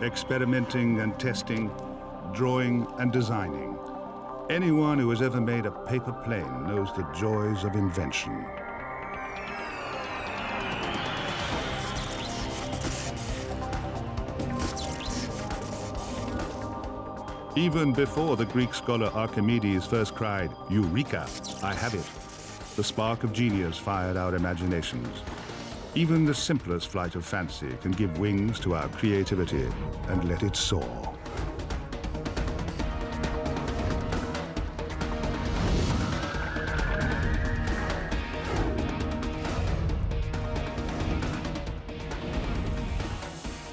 experimenting and testing, drawing and designing. Anyone who has ever made a paper plane knows the joys of invention. Even before the Greek scholar Archimedes first cried, "Eureka, I have it," the spark of genius fired our imaginations. Even the simplest flight of fancy can give wings to our creativity and let it soar.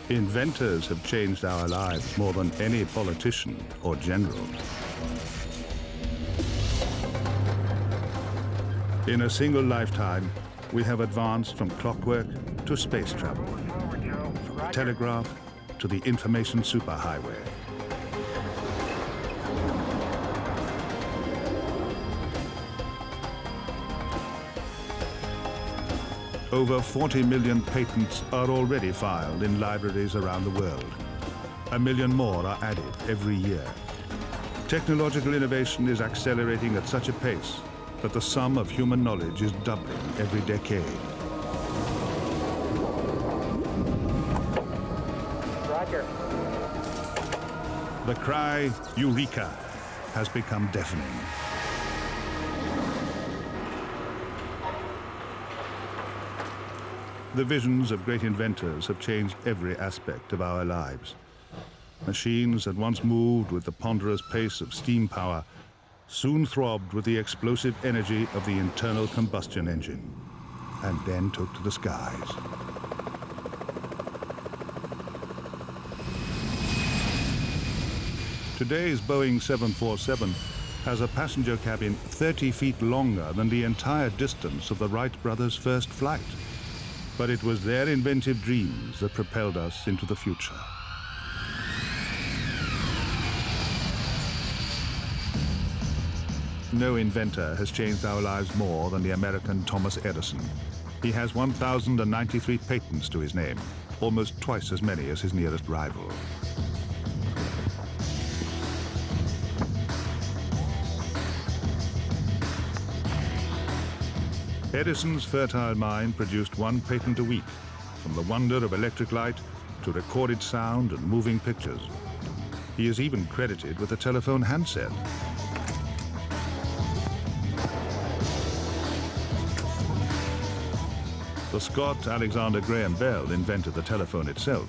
Inventors have changed our lives more than any politician or general. In a single lifetime, we have advanced from clockwork to space travel, from the telegraph to the information superhighway. Over 40 million patents are already filed in libraries around the world. 1 million more are added every year. Technological innovation is accelerating at such a pace that the sum of human knowledge is doubling every decade. Roger. The cry, "Eureka," has become deafening. The visions of great inventors have changed every aspect of our lives. Machines that once moved with the ponderous pace of steam power soon throbbed with the explosive energy of the internal combustion engine, and then took to the skies. Today's Boeing 747 has a passenger cabin 30 feet longer than the entire distance of the Wright brothers' first flight. But it was their inventive dreams that propelled us into the future. No inventor has changed our lives more than the American Thomas Edison. He has 1,093 patents to his name, almost twice as many as his nearest rival. Edison's fertile mind produced one patent a week, from the wonder of electric light to recorded sound and moving pictures. He is even credited with a telephone handset. The Scot Alexander Graham Bell invented the telephone itself,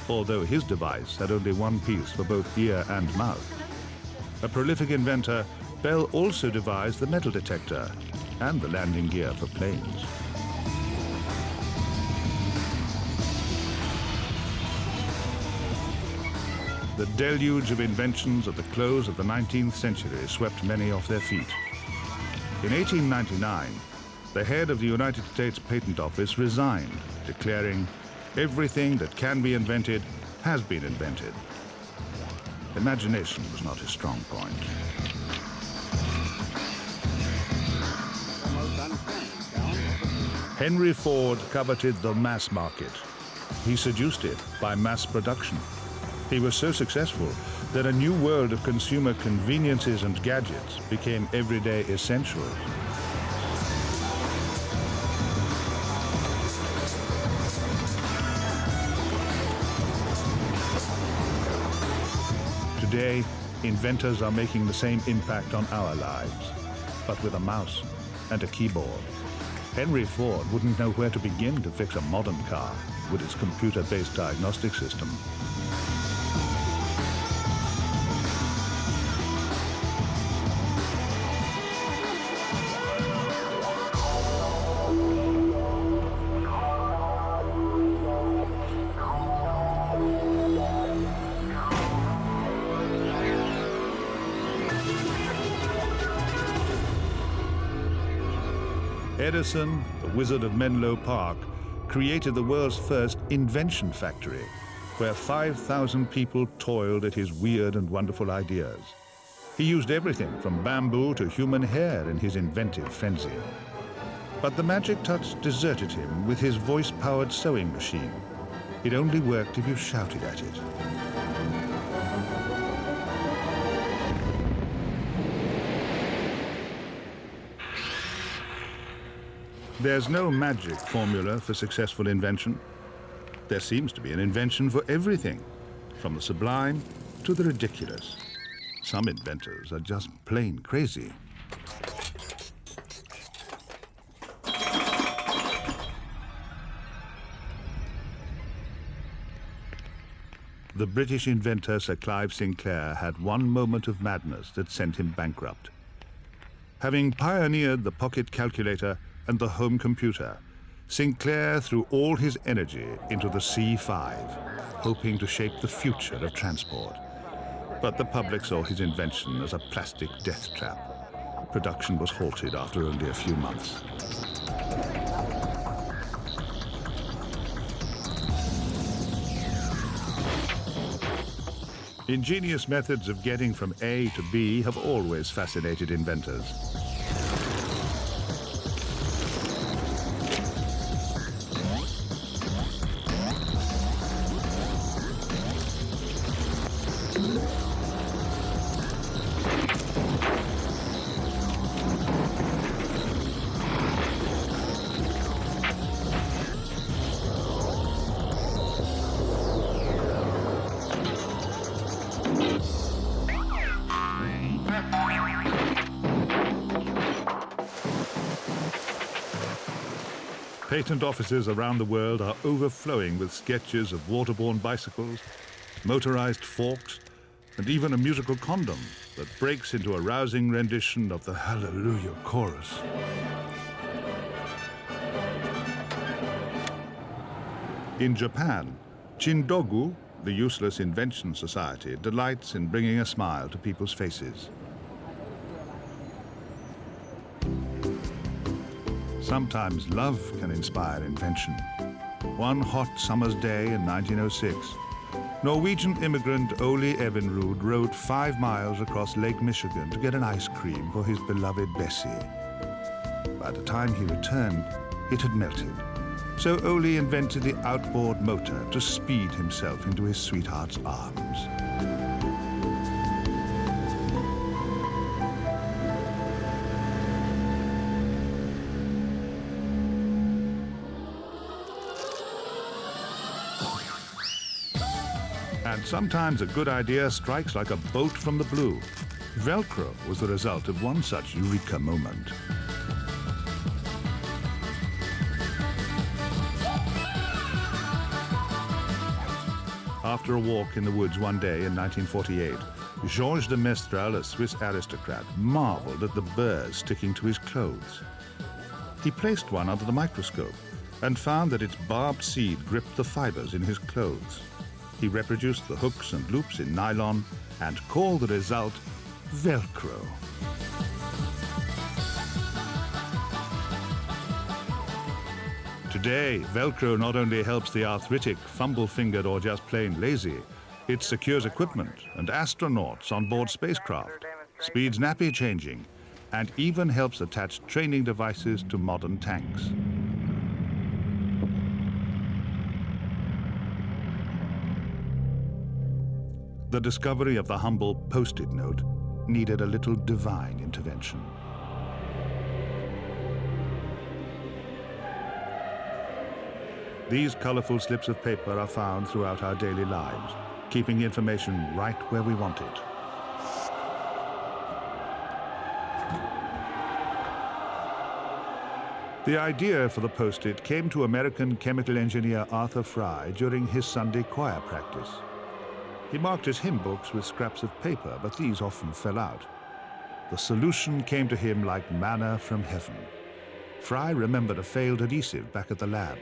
although his device had only one piece for both ear and mouth. A prolific inventor, Bell also devised the metal detector and the landing gear for planes. The deluge of inventions at the close of the 19th century swept many off their feet. In 1899, the head of the United States Patent Office resigned, declaring, "Everything that can be invented has been invented." Imagination was not his strong point. Henry Ford coveted the mass market. He seduced it by mass production. He was so successful that a new world of consumer conveniences and gadgets became everyday essentials. Today, inventors are making the same impact on our lives, but with a mouse and a keyboard. Henry Ford wouldn't know where to begin to fix a modern car with its computer-based diagnostic system. Edison, the Wizard of Menlo Park, created the world's first invention factory, where 5,000 people toiled at his weird and wonderful ideas. He used everything from bamboo to human hair in his inventive frenzy. But the magic touch deserted him with his voice-powered sewing machine. It only worked if you shouted at it. There's no magic formula for successful invention. There seems to be an invention for everything, from the sublime to the ridiculous. Some inventors are just plain crazy. The British inventor Sir Clive Sinclair had one moment of madness that sent him bankrupt. Having pioneered the pocket calculator and the home computer, Sinclair threw all his energy into the C5, hoping to shape the future of transport. But the public saw his invention as a plastic death trap. Production was halted after only a few months. Ingenious methods of getting from A to B have always fascinated inventors. Patent offices around the world are overflowing with sketches of waterborne bicycles, motorized forks, and even a musical condom that breaks into a rousing rendition of the Hallelujah chorus. In Japan, Chindogu, the Useless Invention Society, delights in bringing a smile to people's faces. Sometimes love can inspire invention. One hot summer's day in 1906, Norwegian immigrant Ole Evinrude rode 5 miles across Lake Michigan to get an ice cream for his beloved Bessie. By the time he returned, it had melted. So Ole invented the outboard motor to speed himself into his sweetheart's arms. And sometimes a good idea strikes like a bolt from the blue. Velcro was the result of one such eureka moment. After a walk in the woods one day in 1948, Georges de Mestral, a Swiss aristocrat, marveled at the burrs sticking to his clothes. He placed one under the microscope and found that its barbed seed gripped the fibers in his clothes. He reproduced the hooks and loops in nylon and called the result Velcro. Today, Velcro not only helps the arthritic, fumble-fingered, or just plain lazy, it secures equipment and astronauts on board spacecraft, speeds nappy changing, and even helps attach training devices to modern tanks. The discovery of the humble Post-it note needed a little divine intervention. These colorful slips of paper are found throughout our daily lives, keeping information right where we want it. The idea for the Post-it came to American chemical engineer Arthur Fry during his Sunday choir practice. He marked his hymn books with scraps of paper, but these often fell out. The solution came to him like manna from heaven. Fry remembered a failed adhesive back at the lab.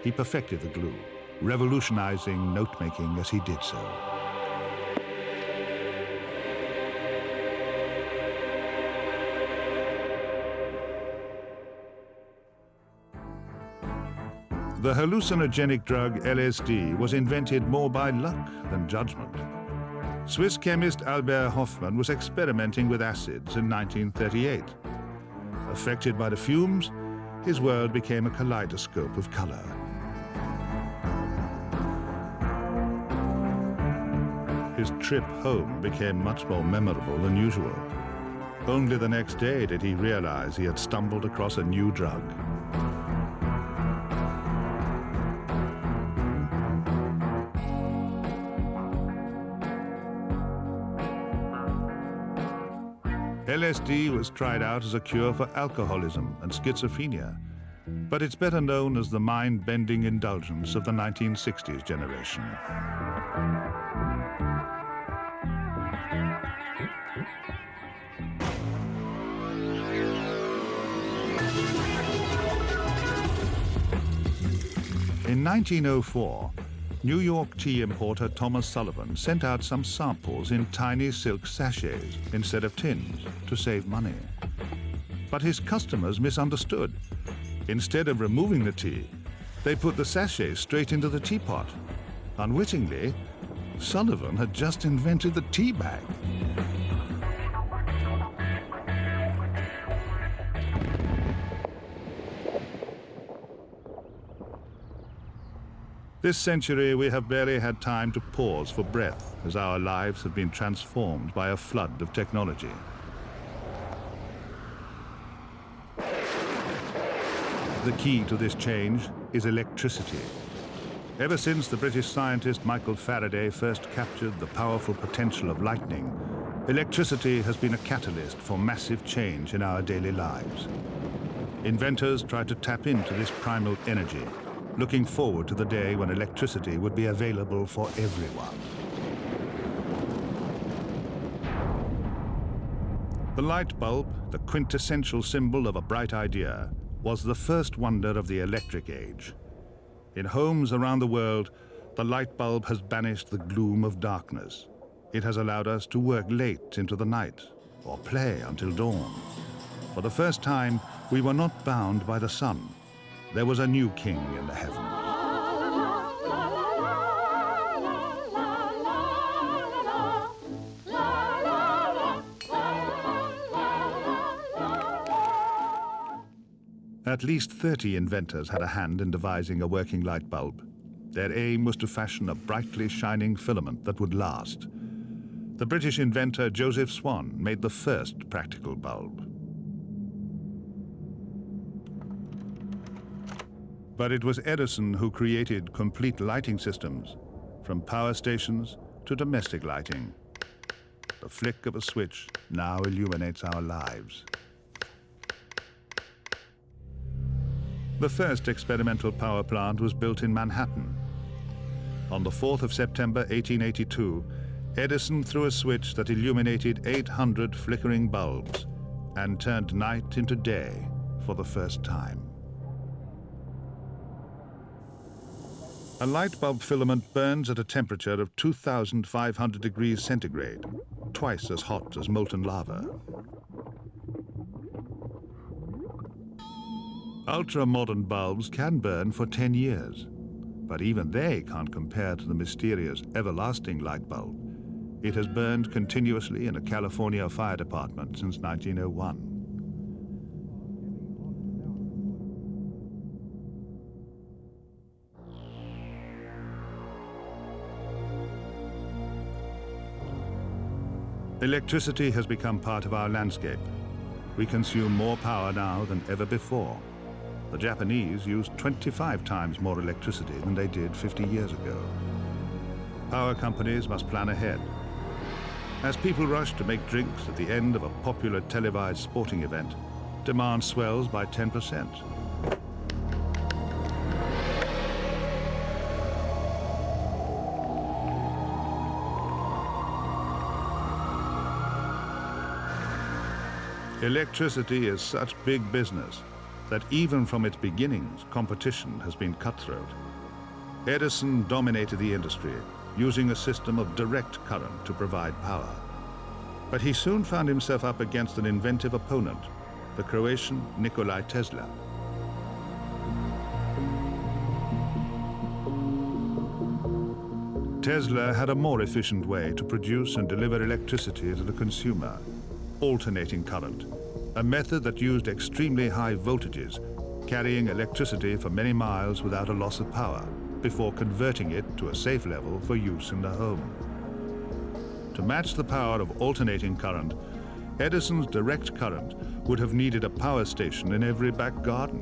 He perfected the glue, revolutionizing note-making as he did so. The hallucinogenic drug LSD was invented more by luck than judgment. Swiss chemist Albert Hofmann was experimenting with acids in 1938. Affected by the fumes, his world became a kaleidoscope of color. his trip home became much more memorable than usual. Only the next day did he realize he had stumbled across a new drug. LSD was tried out as a cure for alcoholism and schizophrenia, but it's better known as the mind-bending indulgence of the 1960s generation. In 1904, New York tea importer Thomas Sullivan sent out some samples in tiny silk sachets instead of tins to save money. But his customers misunderstood. Instead of removing the tea, they put the sachets straight into the teapot. Unwittingly, Sullivan had just invented the tea bag. This century, we have barely had time to pause for breath as our lives have been transformed by a flood of technology. The key to this change is electricity. Ever since the British scientist Michael Faraday first captured the powerful potential of lightning, electricity has been a catalyst for massive change in our daily lives. Inventors tried to tap into this primal energy, looking forward to the day when electricity would be available for everyone. The light bulb, the quintessential symbol of a bright idea, was the first wonder of the electric age. In homes around the world, the light bulb has banished the gloom of darkness. It has allowed us to work late into the night or play until dawn. For the first time, we were not bound by the sun. There was a new king in the heavens. At least 30 inventors had a hand in devising a working light bulb. Their aim was to fashion a brightly shining filament that would last. The British inventor Joseph Swan made the first practical bulb. But it was Edison who created complete lighting systems, from power stations to domestic lighting. The flick of a switch now illuminates our lives. The first experimental power plant was built in Manhattan. On the 4th of September 1882, Edison threw a switch that illuminated 800 flickering bulbs and turned night into day for the first time. A light bulb filament burns at a temperature of 2,500 degrees centigrade, twice as hot as molten lava. Ultra-modern bulbs can burn for 10 years, but even they can't compare to the mysterious everlasting light bulb. It has burned continuously in a California fire department since 1901. Electricity has become part of our landscape. We consume more power now than ever before. The Japanese use 25 times more electricity than they did 50 years ago. Power companies must plan ahead. As people rush to make drinks at the end of a popular televised sporting event, demand swells by 10%. Electricity is such big business that even from its beginnings, competition has been cutthroat. Edison dominated the industry, using a system of direct current to provide power. But he soon found himself up against an inventive opponent, the Croatian Nikola Tesla. Tesla had a more efficient way to produce and deliver electricity to the consumer: alternating current, a method that used extremely high voltages, carrying electricity for many miles without a loss of power, before converting it to a safe level for use in the home. To match the power of alternating current, Edison's direct current would have needed a power station in every back garden.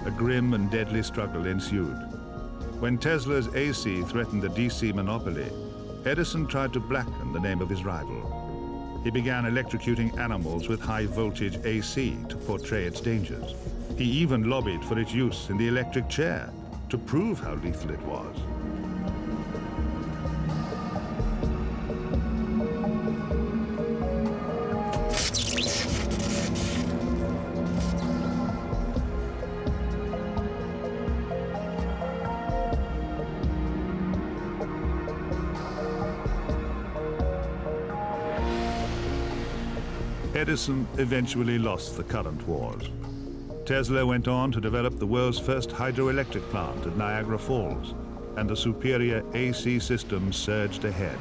A grim and deadly struggle ensued. When Tesla's AC threatened the DC monopoly, Edison tried to blacken the name of his rival. He began electrocuting animals with high-voltage AC to portray its dangers. He even lobbied for its use in the electric chair to prove how lethal it was. Edison eventually lost the current wars. Tesla went on to develop the world's first hydroelectric plant at Niagara Falls, and the superior AC system surged ahead.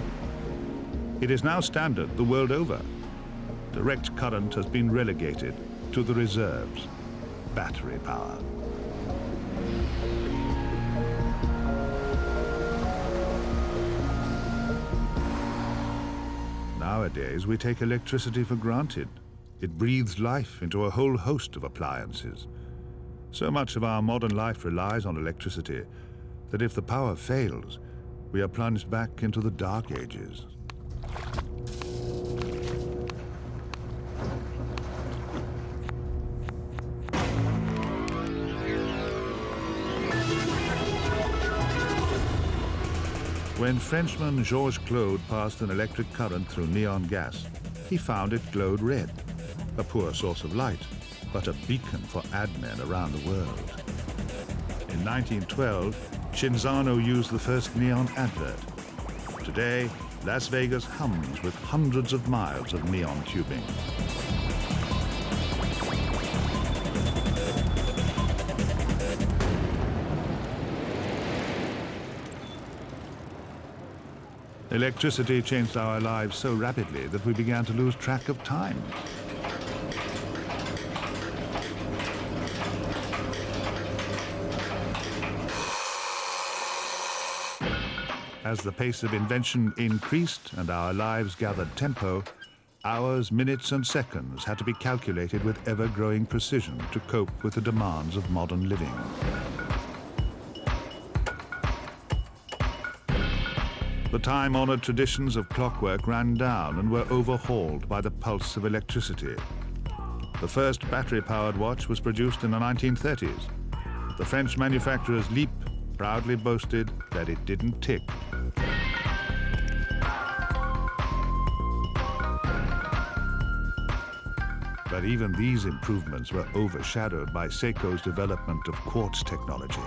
It is now standard the world over. Direct current has been relegated to the reserves, battery power. Nowadays, we take electricity for granted. It breathes life into a whole host of appliances. So much of our modern life relies on electricity that if the power fails, we are plunged back into the dark ages. When Frenchman Georges Claude passed an electric current through neon gas, he found it glowed red. A poor source of light, but a beacon for ad men around the world. In 1912, Cinzano used the first neon advert. Today, Las Vegas hums with hundreds of miles of neon tubing. Electricity changed our lives so rapidly that we began to lose track of time. As the pace of invention increased and our lives gathered tempo, hours, minutes, and seconds had to be calculated with ever-growing precision to cope with the demands of modern living. The time-honored traditions of clockwork ran down and were overhauled by the pulse of electricity. The first battery-powered watch was produced in the 1930s. The French manufacturer's Leap proudly boasted that it didn't tick. But even these improvements were overshadowed by Seiko's development of quartz technology.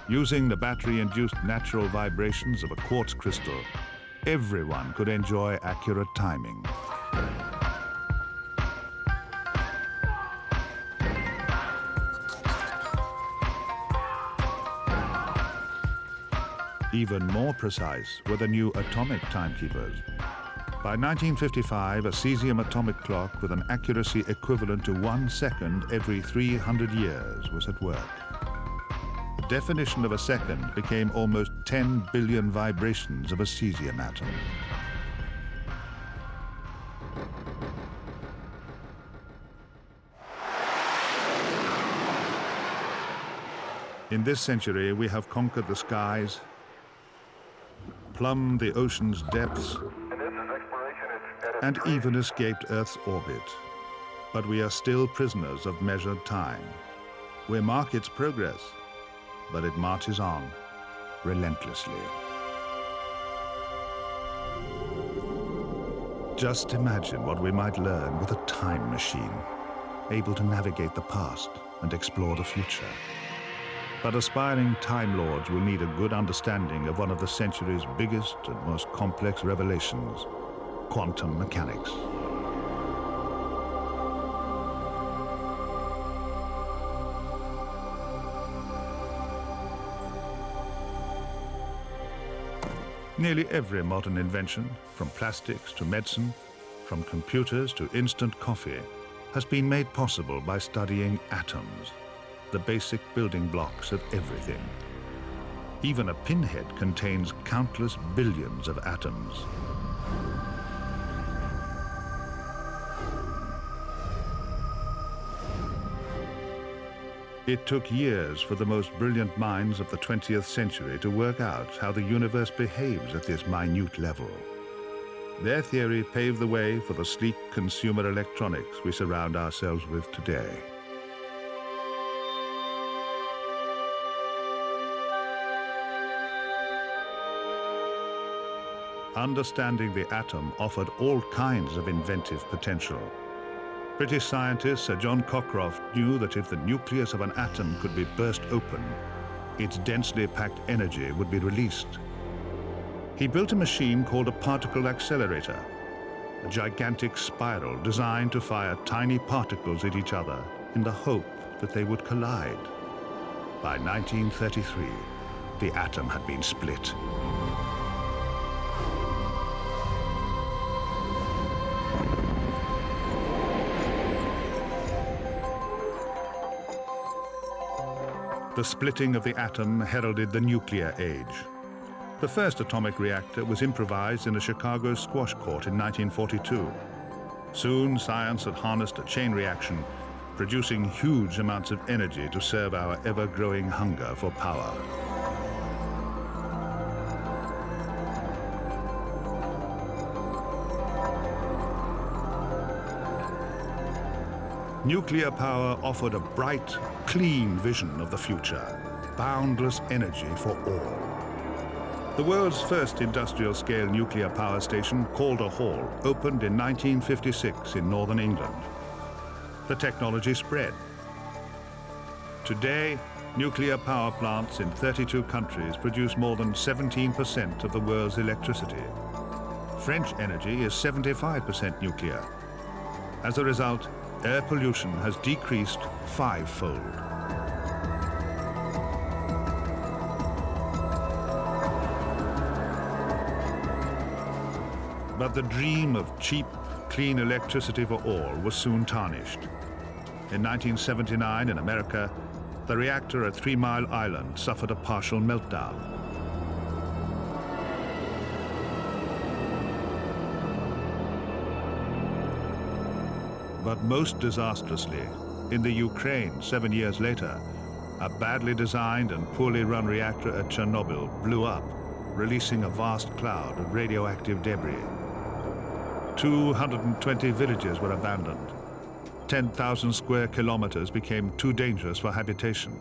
Using the battery-induced natural vibrations of a quartz crystal, everyone could enjoy accurate timing. Even more precise were the new atomic timekeepers. By 1955, a cesium atomic clock with an accuracy equivalent to 1 second every 300 years was at work. The definition of a second became almost 10 billion vibrations of a cesium atom. In this century, we have conquered the skies, plumbed the ocean's depths, and even escaped Earth's orbit. But we are still prisoners of measured time. We mark its progress, but it marches on relentlessly. Just imagine what we might learn with a time machine, able to navigate the past and explore the future. But aspiring Time Lords will need a good understanding of one of the century's biggest and most complex revelations, quantum mechanics. Nearly every modern invention, from plastics to medicine, from computers to instant coffee, has been made possible by studying atoms, the basic building blocks of everything. Even a pinhead contains countless billions of atoms. It took years for the most brilliant minds of the 20th century to work out how the universe behaves at this minute level. Their theory paved the way for the sleek consumer electronics we surround ourselves with today. Understanding the atom offered all kinds of inventive potential. British scientist Sir John Cockcroft knew that if the nucleus of an atom could be burst open, its densely packed energy would be released. He built a machine called a particle accelerator, a gigantic spiral designed to fire tiny particles at each other in the hope that they would collide. By 1933, the atom had been split. The splitting of the atom heralded the nuclear age. The first atomic reactor was improvised in a Chicago squash court in 1942. Soon, science had harnessed a chain reaction, producing huge amounts of energy to serve our ever-growing hunger for power. Nuclear power offered a bright, clean vision of the future, boundless energy for all. The world's first industrial-scale nuclear power station, Calder Hall, opened in 1956 in northern England. The technology spread. Today, nuclear power plants in 32 countries produce more than 17% of the world's electricity. French energy is 75% nuclear. As a result, air pollution has decreased fivefold. But the dream of cheap, clean electricity for all was soon tarnished. In 1979 in America, the reactor at 3 Mile Island suffered a partial meltdown. But most disastrously, in the Ukraine 7 years later, a badly designed and poorly run reactor at Chernobyl blew up, releasing a vast cloud of radioactive debris. 220 villages were abandoned. 10,000 square kilometers became too dangerous for habitation.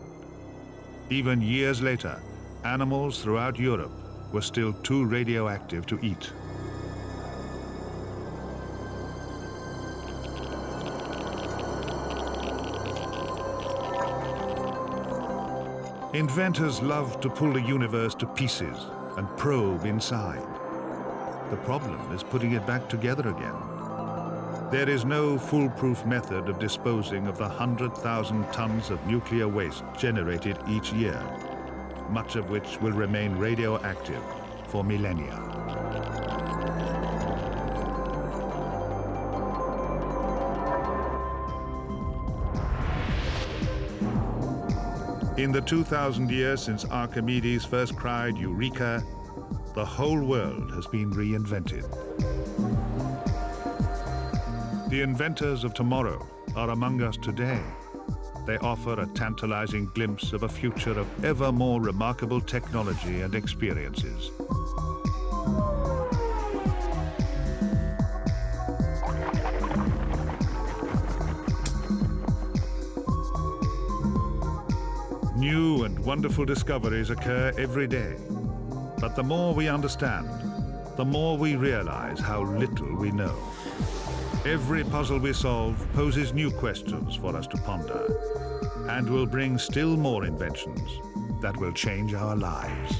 Even years later, animals throughout Europe were still too radioactive to eat. Inventors love to pull the universe to pieces and probe inside. The problem is putting it back together again. There is no foolproof method of disposing of the 100,000 tons of nuclear waste generated each year, much of which will remain radioactive for millennia. In the 2,000 years since Archimedes first cried Eureka, the whole world has been reinvented. The inventors of tomorrow are among us today. They offer a tantalizing glimpse of a future of ever more remarkable technology and experiences. New and wonderful discoveries occur every day. But the more we understand, the more we realize how little we know. Every puzzle we solve poses new questions for us to ponder, and will bring still more inventions that will change our lives.